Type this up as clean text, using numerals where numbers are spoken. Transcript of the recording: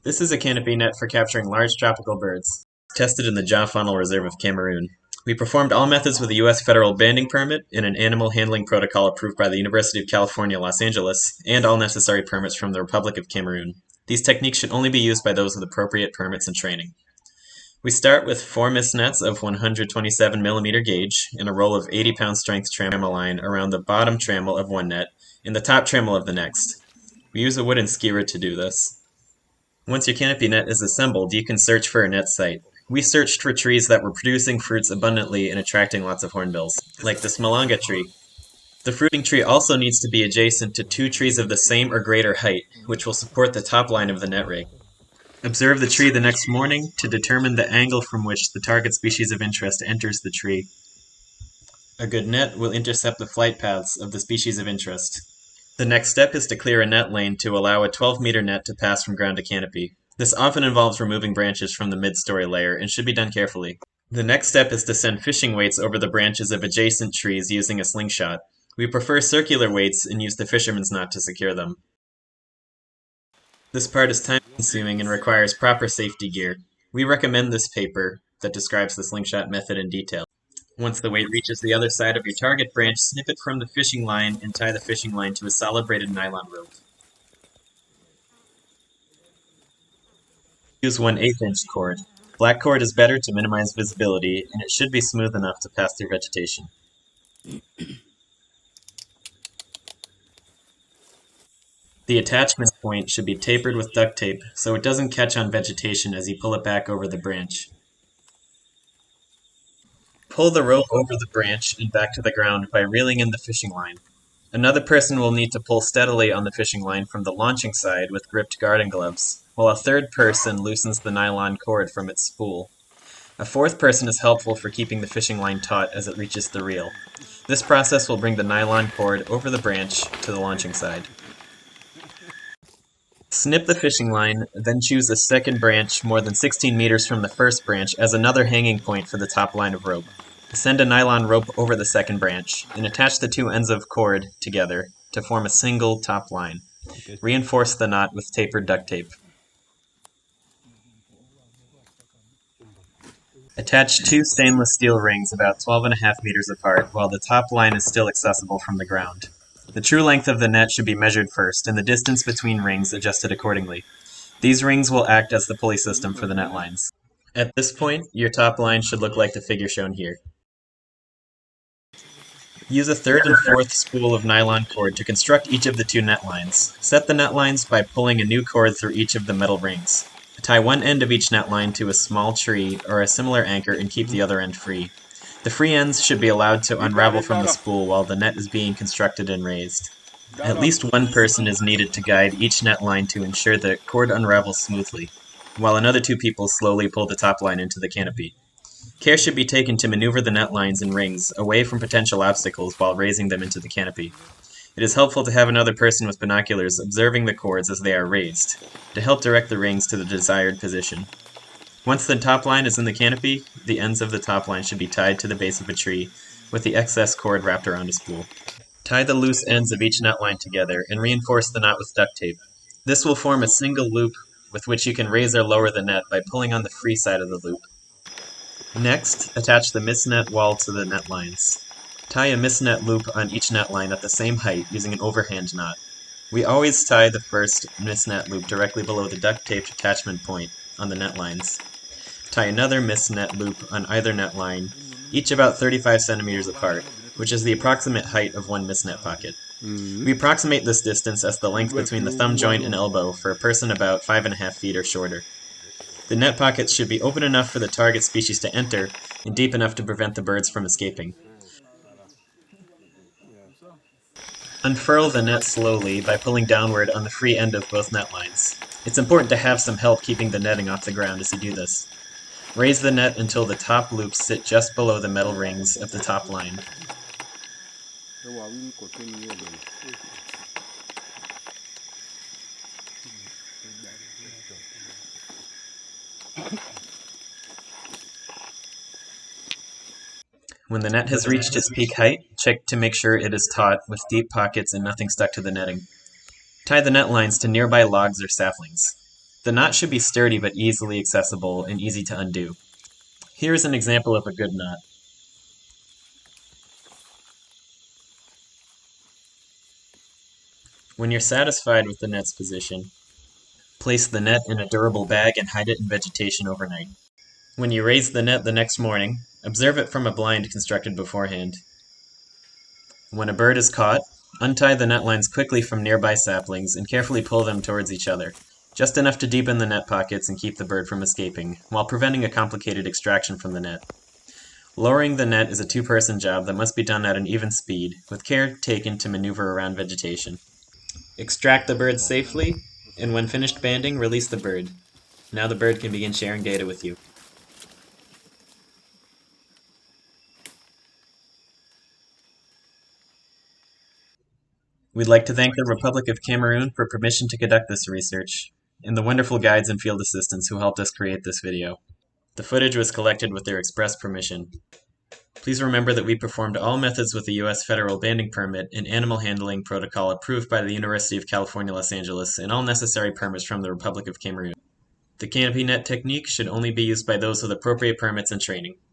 This is a canopy net for capturing large tropical birds, tested in the Jaw Funnel Reserve of Cameroon. We performed all methods with a U.S. federal banding permit and an animal handling protocol approved by the University of California, Los Angeles, and all necessary permits from the Republic of Cameroon. These techniques should only be used by those with appropriate permits and training. We start with 4 mist nets of 127mm gauge and a roll of 80-pound strength trammel line around the bottom trammel of one net and the top trammel of the next. We use a wooden skewer to do this. Once your canopy net is assembled, you can search for a net site. We searched for trees that were producing fruits abundantly and attracting lots of hornbills, like this malanga tree. The fruiting tree also needs to be adjacent to 2 trees of the same or greater height, which will support the top line of the net rig. Observe the tree the next morning to determine the angle from which the target species of interest enters the tree. A good net will intercept the flight paths of the species of interest. The next step is to clear a net lane to allow a 12-meter net to pass from ground to canopy. This often involves removing branches from the mid-story layer and should be done carefully. The next step is to send fishing weights over the branches of adjacent trees using a slingshot. We prefer circular weights and use the fisherman's knot to secure them. This part is time-consuming and requires proper safety gear. We recommend this paper that describes the slingshot method in detail. Once the weight reaches the other side of your target branch, snip it from the fishing line and tie the fishing line to a solid braided nylon rope. Use 1/8-inch cord. Black cord is better to minimize visibility, and it should be smooth enough to pass through vegetation. The attachment point should be tapered with duct tape so it doesn't catch on vegetation as you pull it back over the branch. Pull the rope over the branch and back to the ground by reeling in the fishing line. Another person will need to pull steadily on the fishing line from the launching side with gripped garden gloves, while a third person loosens the nylon cord from its spool. A fourth person is helpful for keeping the fishing line taut as it reaches the reel. This process will bring the nylon cord over the branch to the launching side. Snip the fishing line, then choose a second branch more than 16 meters from the first branch as another hanging point for the top line of rope. Send a nylon rope over the second branch, and attach the 2 ends of cord together to form a single top line. Reinforce the knot with tapered duct tape. Attach 2 stainless steel rings about 12.5 meters apart while the top line is still accessible from the ground. The true length of the net should be measured first, and the distance between rings adjusted accordingly. These rings will act as the pulley system for the net lines. At this point, your top line should look like the figure shown here. Use a third and fourth spool of nylon cord to construct each of the 2 net lines. Set the net lines by pulling a new cord through each of the metal rings. Tie one end of each net line to a small tree or a similar anchor and keep the other end free. The free ends should be allowed to unravel from the spool while the net is being constructed and raised. At least one person is needed to guide each net line to ensure the cord unravels smoothly, while another 2 people slowly pull the top line into the canopy. Care should be taken to maneuver the net lines and rings away from potential obstacles while raising them into the canopy. It is helpful to have another person with binoculars observing the cords as they are raised, to help direct the rings to the desired position. Once the top line is in the canopy, the ends of the top line should be tied to the base of a tree, with the excess cord wrapped around a spool. Tie the loose ends of each net line together and reinforce the knot with duct tape. This will form a single loop with which you can raise or lower the net by pulling on the free side of the loop. Next, attach the mist net wall to the net lines. Tie a mist net loop on each net line at the same height using an overhand knot. We always tie the first mist net loop directly below the duct taped attachment point on the net lines. Tie another mist net loop on either net line, each about 35 centimeters apart, which is the approximate height of one mist net pocket. We approximate this distance as the length between the thumb joint and elbow for a person about 5.5 feet or shorter. The net pockets should be open enough for the target species to enter and deep enough to prevent the birds from escaping. Unfurl the net slowly by pulling downward on the free end of both net lines. It's important to have some help keeping the netting off the ground as you do this. Raise the net until the top loops sit just below the metal rings of the top line. When the net has reached its peak height, check to make sure it is taut with deep pockets and nothing stuck to the netting. Tie the net lines to nearby logs or saplings. The knot should be sturdy but easily accessible and easy to undo. Here is an example of a good knot. When you're satisfied with the net's position, place the net in a durable bag and hide it in vegetation overnight. When you raise the net the next morning, observe it from a blind constructed beforehand. When a bird is caught, untie the net lines quickly from nearby saplings and carefully pull them towards each other, just enough to deepen the net pockets and keep the bird from escaping, while preventing a complicated extraction from the net. Lowering the net is a two-person job that must be done at an even speed, with care taken to maneuver around vegetation. Extract the bird safely, and when finished banding, release the bird. Now the bird can begin sharing data with you. We'd like to thank the Republic of Cameroon for permission to conduct this research, and the wonderful guides and field assistants who helped us create this video. The footage was collected with their express permission. Please remember that we performed all methods with a U.S. federal banding permit and animal handling protocol approved by the University of California, Los Angeles, and all necessary permits from the Republic of Cameroon. The canopy net technique should only be used by those with appropriate permits and training.